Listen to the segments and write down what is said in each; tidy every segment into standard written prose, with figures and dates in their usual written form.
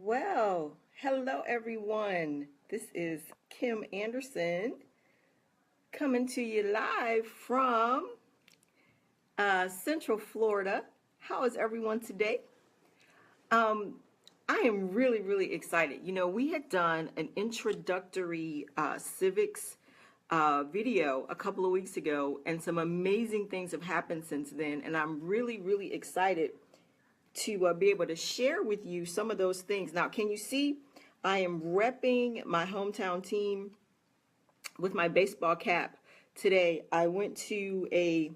Well, hello everyone. This is Kim Anderson coming to you live from Central Florida. How is everyone today? Um, I am really excited. You know, we had done an introductory civics video a couple of weeks ago, and some amazing things have happened since then. And I'm really excited to be able to share with you some of those things. Now, can you see I am repping my hometown team with my baseball cap today? I went to a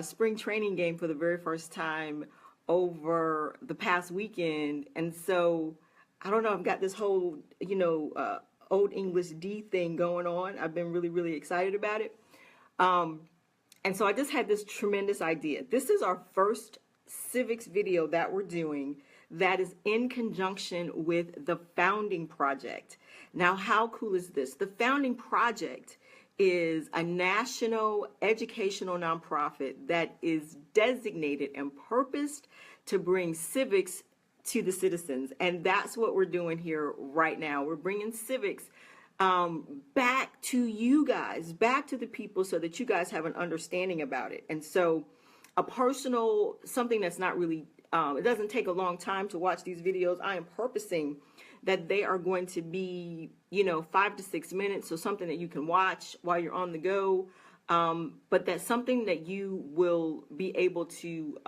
spring training game for the very first time over the past weekend, and so I don't know, I've got this whole Old English D thing going on. I've been really excited about it. And so I just had this tremendous idea. This is our first civics video that we're doing that is in conjunction with the Founding Project. Now, how cool is this? The Founding Project is a national educational nonprofit that is designated and purposed to bring civics to the citizens. And that's what we're doing here right now. We're bringing civics back to you guys, back to the people, so that you guys have an understanding about it. And so something that's not really, it doesn't take a long time to watch these videos. I am purposing that they are going to be, 5 to 6 minutes, so something that you can watch while you're on the go, but that's something that you will be able to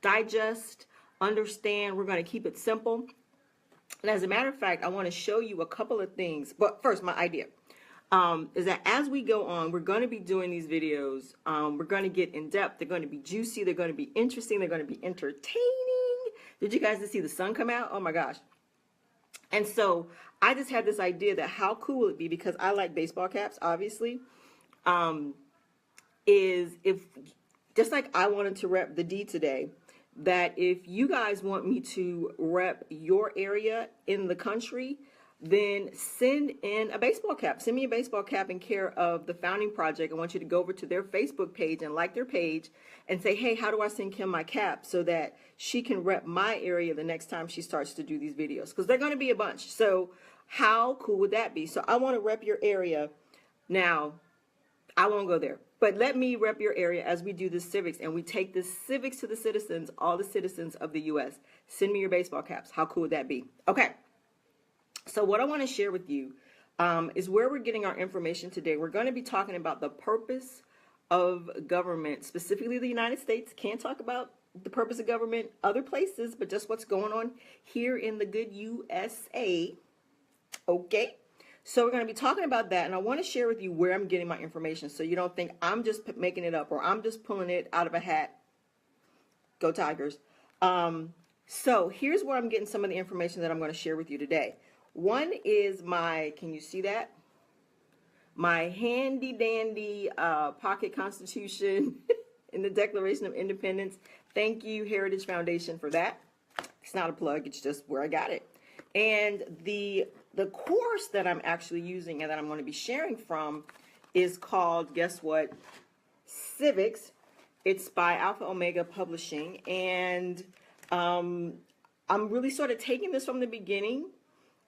digest, understand. We're going to keep it simple. And as a matter of fact, I want to show you a couple of things. But first, my idea is that as we go on, we're going to be doing these videos. We're going to get in depth. They're going to be juicy. They're going to be interesting. They're going to be entertaining. Did you guys just see the sun come out? Oh my gosh. And so I just had this idea that how cool would it be, because I like baseball caps, obviously, is if, just like I wanted to rep the D today, that if you guys want me to rep your area in the country, then send in a baseball cap. Send me a baseball cap in care of the Founding Project. I want you to go over to their Facebook page and like their page and say, hey, how do I send Kim my cap so that she can rep my area the next time she starts to do these videos? Because they're going to be a bunch. So how cool would that be? So I want to rep your area. Now, I won't go there, but let me rep your area as we do this civics, and we take this civics to the citizens, all the citizens of the U.S. Send me your baseball caps. How cool would that be? Okay. So what I want to share with you is where we're getting our information today. We're going to be talking about the purpose of government, specifically the United States. Can't talk about the purpose of government other places, but just what's going on here in the good USA. Okay. So we're going to be talking about that, and I want to share with you where I'm getting my information so you don't think I'm just making it up or I'm just pulling it out of a hat. Go Tigers. So here's where I'm getting some of the information that I'm going to share with you today. One is can you see that? My handy dandy pocket constitution in the Declaration of Independence. Thank you, Heritage Foundation, for that. It's not a plug, it's just where I got it. And the course that I'm actually using and that I'm going to be sharing from is called, guess what? Civics. It's by Alpha Omega Publishing, and I'm really sort of taking this from the beginning.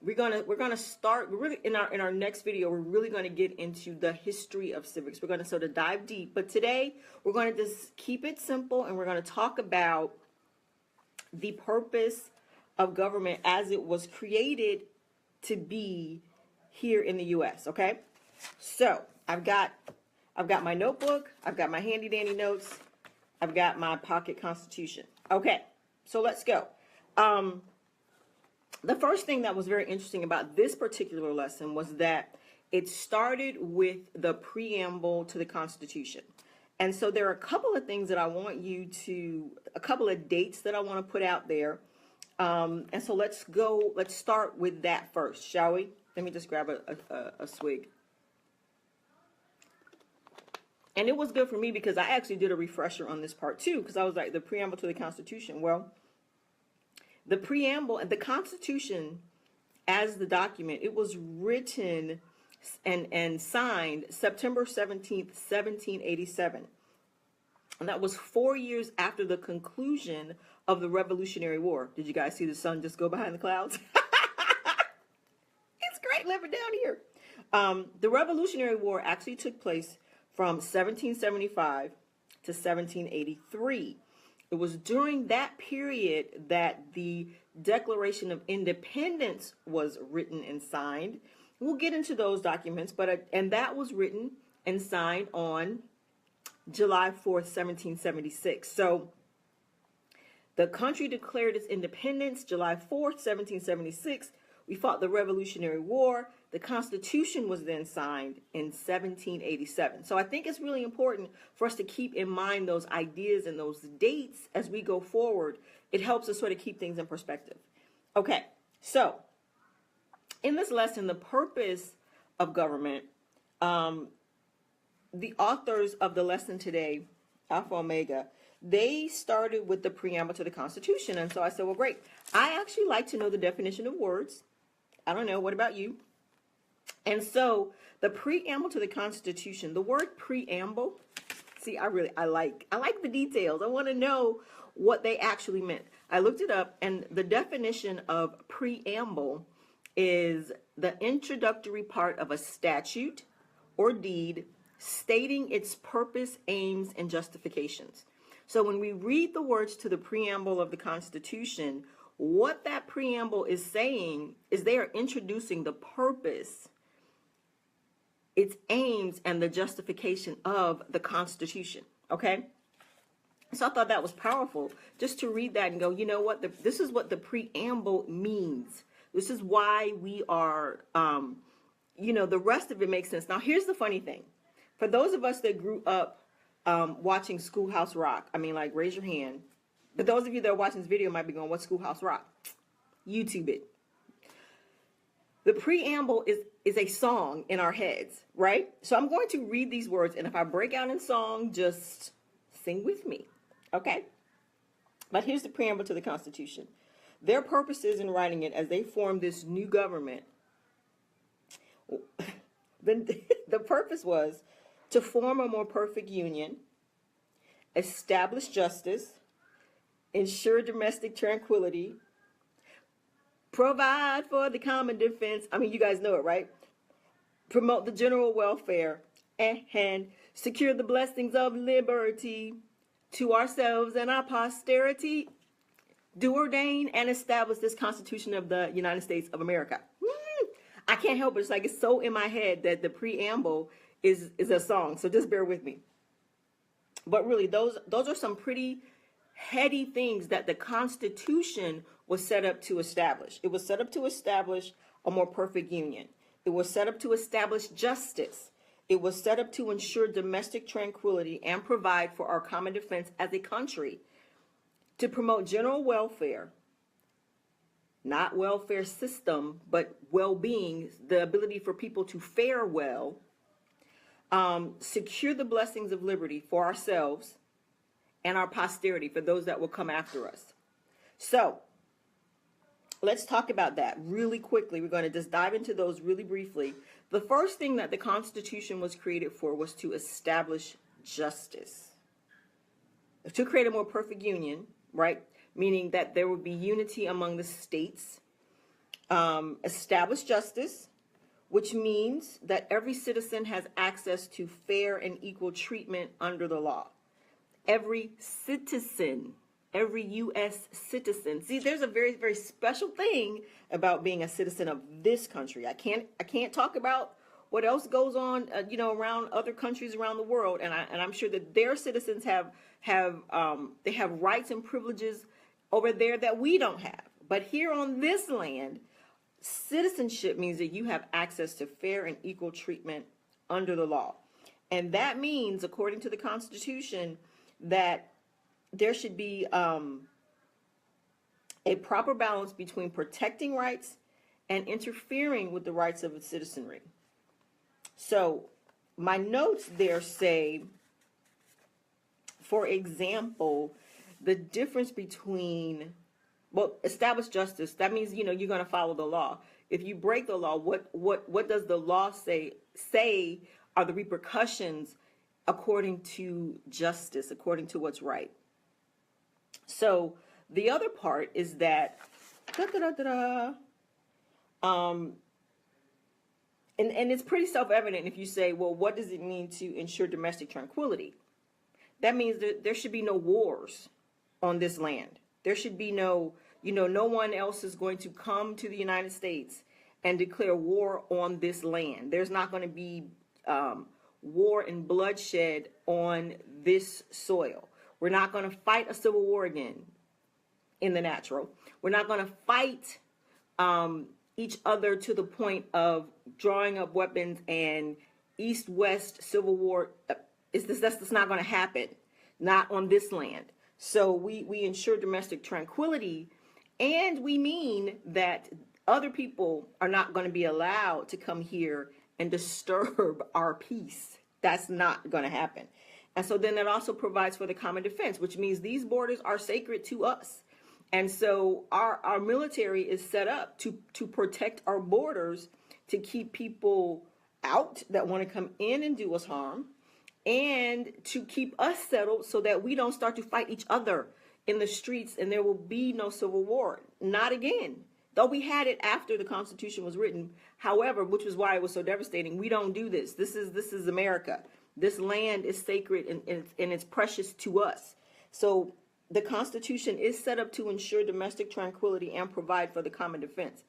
We're gonna start. We're really in our next video. We're really going to get into the history of civics. We're going to sort of dive deep, but today we're going to just keep it simple, and we're going to talk about the purpose of government as it was created to be here in the U.S. Okay, so I've got my notebook, I've got my handy dandy notes, I've got my pocket constitution. Okay, so let's go. The first thing that was very interesting about this particular lesson was that it started with the preamble to the Constitution. And so there are a couple of things that I want you to, a couple of dates that I want to put out there. And so let's start with that first, shall we? Let me just grab a swig. And it was good for me because I actually did a refresher on this part too, because I was like, the preamble to the Constitution. Well, the preamble and the Constitution as the document, it was written and signed September 17th, 1787. And that was 4 years after the conclusion of the Revolutionary War. Did you guys see the sun just go behind the clouds? It's great living down here. The Revolutionary War actually took place from 1775 to 1783. It was during that period that the Declaration of Independence was written and signed. We'll get into those documents, and that was written and signed on July 4th, 1776. So the country declared its independence July 4th, 1776. We fought the Revolutionary War. The Constitution was then signed in 1787. So I think it's really important for us to keep in mind those ideas and those dates as we go forward. It helps us sort of keep things in perspective. Okay, so in this lesson, the purpose of government, the authors of the lesson today, Alpha Omega, they started with the preamble to the Constitution. And so I said, well, great. I actually like to know the definition of words. I don't know. What about you? And so the preamble to the Constitution, the word preamble, see, I like the details. I want to know what they actually meant. I looked it up, and the definition of preamble is the introductory part of a statute or deed stating its purpose, aims, and justifications. So when we read the words to the preamble of the Constitution, what that preamble is saying is they are introducing the purpose, its aims, and the justification of the Constitution, okay? So I thought that was powerful, just to read that and go, you know what, this is what the preamble means. This is why we are, the rest of it makes sense. Now, here's the funny thing. For those of us that grew up watching Schoolhouse Rock, raise your hand. But those of you that are watching this video might be going, what's Schoolhouse Rock? YouTube it. The preamble is a song in our heads, right? So I'm going to read these words, and if I break out in song, just sing with me, okay? But here's the preamble to the Constitution. Their purposes in writing it as they formed this new government, the purpose was to form a more perfect union, establish justice, ensure domestic tranquility, provide for the common defense. You guys know it, right? Promote the general welfare and secure the blessings of liberty to ourselves and our posterity. Do ordain and establish this Constitution of the United States of America. I can't help it. It's so in my head that the preamble is a song. So just bear with me. But really, those are some pretty heady things that the Constitution was set up to establish. It was set up to establish a more perfect union. It was set up to establish justice. It was set up to ensure domestic tranquility and provide for our common defense as a country, to promote general welfare, not welfare system, but well-being, the ability for people to fare well, secure the blessings of liberty for ourselves and our posterity, for those that will come after us. So let's talk about that really quickly. We're going to just dive into those really briefly. The first thing that the Constitution was created for was to establish justice, to create a more perfect union, right? Meaning that there would be unity among the states, establish justice, which means that every citizen has access to fair and equal treatment under the law. Every citizen, every U.S. citizen. See, there's a very, very special thing about being a citizen of this country. I can't talk about what else goes on, around other countries around the world, and I'm sure that their citizens have rights and privileges over there that we don't have. But here on this land, citizenship means that you have access to fair and equal treatment under the law. And that means, according to the Constitution, that there should be a proper balance between protecting rights and interfering with the rights of its citizenry. So my notes there say, for example, the difference between, establish justice. That means, you're going to follow the law. If you break the law, what does the law say are the repercussions according to justice, according to what's right? So the other part is that, and it's pretty self-evident if you say, well, what does it mean to ensure domestic tranquility? That means that there should be no wars on this land. There should be no, no one else is going to come to the United States and declare war on this land. There's not going to be war and bloodshed on this soil. We're not going to fight a civil war again in the natural. We're not going to fight each other to the point of drawing up weapons and East-West civil war. That's not going to happen, not on this land. So we ensure domestic tranquility, and we mean that other people are not going to be allowed to come here and disturb our peace. That's not going to happen. And so then that also provides for the common defense, which means these borders are sacred to us. And so our military is set up to protect our borders, to keep people out that want to come in and do us harm, and to keep us settled so that we don't start to fight each other in the streets and there will be no civil war. Not again. Though we had it after the Constitution was written, however, which was why it was so devastating, we don't do this. This is America. This land is sacred and it's precious to us. So the Constitution is set up to ensure domestic tranquility and provide for the common defense.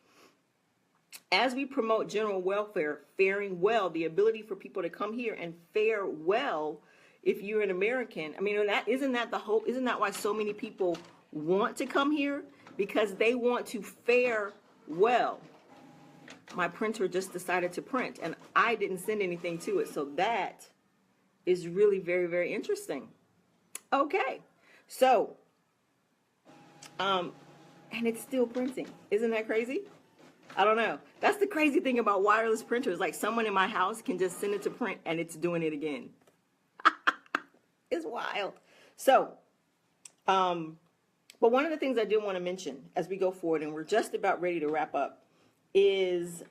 As we promote general welfare, faring well, the ability for people to come here and fare well, if you're an American, I mean, isn't that the hope? Isn't that why so many people want to come here? Because they want to fare well. My printer just decided to print, and I didn't send anything to it, so that is really very, very interesting. Okay, so, and it's still printing. Isn't that crazy? I don't know. That's the crazy thing about wireless printers. Like, someone in my house can just send it to print and it's doing it again. It's wild. So, but one of the things I do want to mention as we go forward, and we're just about ready to wrap up, is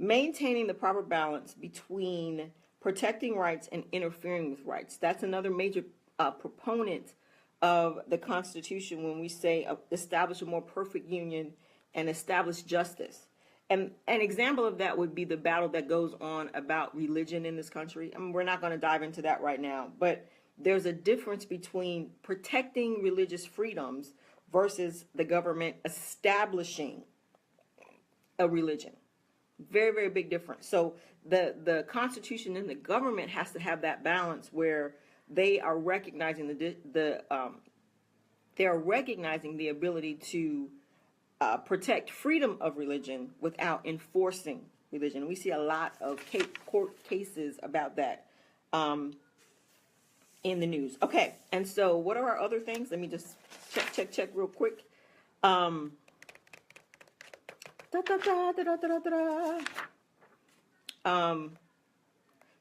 maintaining the proper balance between protecting rights and interfering with rights. That's another major proponent of the Constitution when we say establish a more perfect union and establish justice. And an example of that would be the battle that goes on about religion in this country. I mean, we're not going to dive into that right now, but there's a difference between protecting religious freedoms versus the government establishing a religion. Very, very big difference. So the Constitution and the government has to have that balance where they are recognizing they are recognizing the ability to protect freedom of religion without enforcing religion. We see a lot of court cases about that in the news. Okay, and so what are our other things? Let me just check real quick.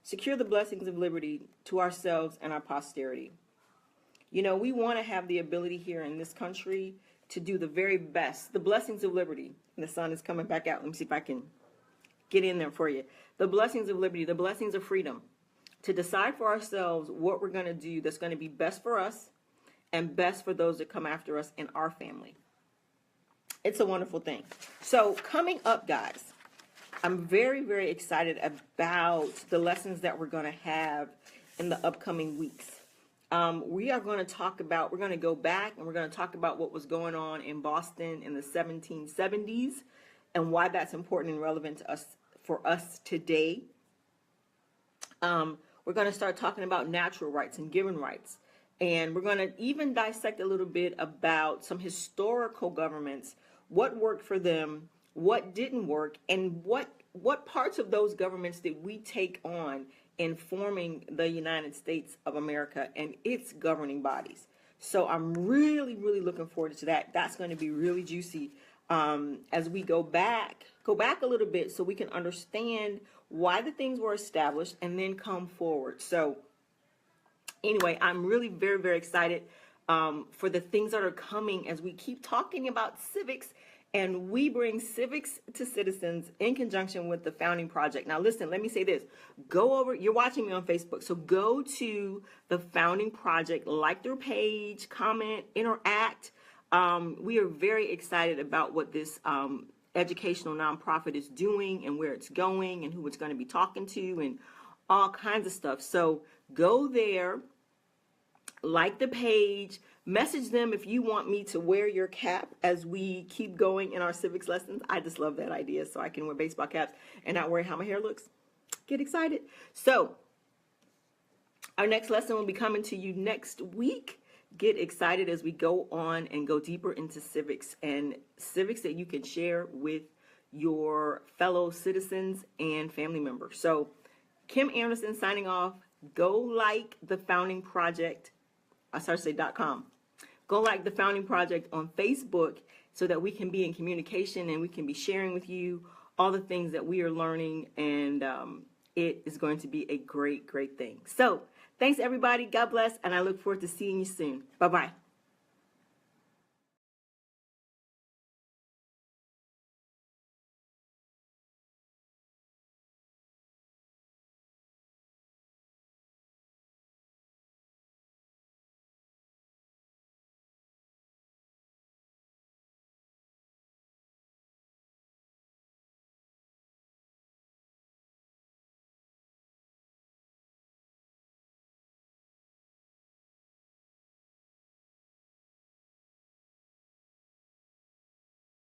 Secure the blessings of liberty to ourselves and our posterity. You know, we want to have the ability here in this country to do the very best. The blessings of liberty. And the sun is coming back out. Let me see if I can get in there for you. The blessings of liberty, the blessings of freedom. To decide for ourselves what we're going to do that's going to be best for us and best for those that come after us in our family. It's a wonderful thing. So coming up, guys, I'm very, very excited about the lessons that we're going to have in the upcoming weeks. We are going to talk about, we're going to go back and we're going to talk about what was going on in Boston in the 1770s and why that's important and relevant to us, for us today. We're going to start talking about natural rights and given rights. And we're going to even dissect a little bit about some historical governments, what worked for them, what didn't work, and what parts of those governments did we take on in forming the United States of America and its governing bodies. So I'm really, really looking forward to that. That's going to be really juicy as we go back a little bit so we can understand why the things were established and then come forward. So anyway, I'm really very, very excited for the things that are coming as we keep talking about civics and we bring civics to citizens in conjunction with the Founding Project. Now, listen, let me say this. Go over, you're watching me on Facebook, so go to the Founding Project, like their page, comment, interact. We are very excited about what this educational nonprofit is doing and where it's going and who it's going to be talking to and all kinds of stuff. So go there, like the page, message them if you want me to wear your cap as we keep going in our civics lessons. I just love that idea, so I can wear baseball caps and not worry how my hair looks. Get excited. So our next lesson will be coming to you next week. Get excited as we go on and go deeper into civics, and civics that you can share with your fellow citizens and family members. So Kim Anderson signing off. Go like the Founding Project. .com. Go like the Founding Project on Facebook so that we can be in communication and we can be sharing with you all the things that we are learning, and it is going to be a great, great thing. So thanks, everybody. God bless, and I look forward to seeing you soon. Bye-bye.